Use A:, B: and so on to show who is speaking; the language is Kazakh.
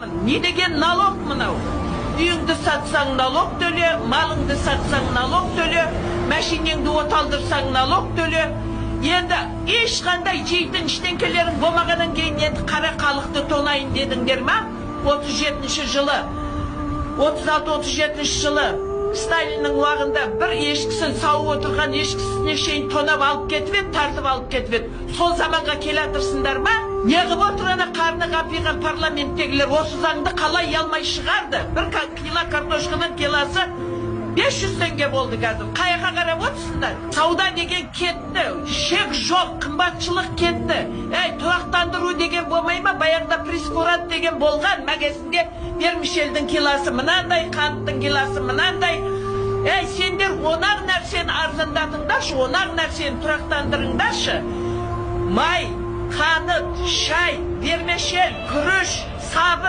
A: Не деген налог мынау? Үйіңді сатсаң налог төле, малыңды сатсаң налог төле, машинеңді оталдырсаң налог төле. Енді ешқандай жейтін іштеңкелерің болмағаннан кейін енді қара халықты тонайын дедіңдер ма? 37 жылы, 36-37 жылы Сталиннің уағында бір ешкісін сауып отырған ешкісіне шейін тонап алып кетіп еді, тартып алып кетіп еді. Сол заманға келатырсыңдар ма? Не қылып отыр ана қарны қапиған парламенттегілер осы заңды қалай алмай шығарды? Бір кило картошканың килосы 500 теңге болды қазір. Қаяққа қарап отырсыңдар? Сауда деген кетті, шек жоқ, қымбатшылық кетті. Тұрақтандыру деген болмай ма? Баяғыда прескурант деген болған, магазинде вермишельдің килосы мынандай, қанттың килосы мынандай. Сендер онақ нәрсені арзандатыңдаршы, онақ нәрсені тұрақтандырыңдаршы. Май, қант, шай, вермишель, күріш, сабын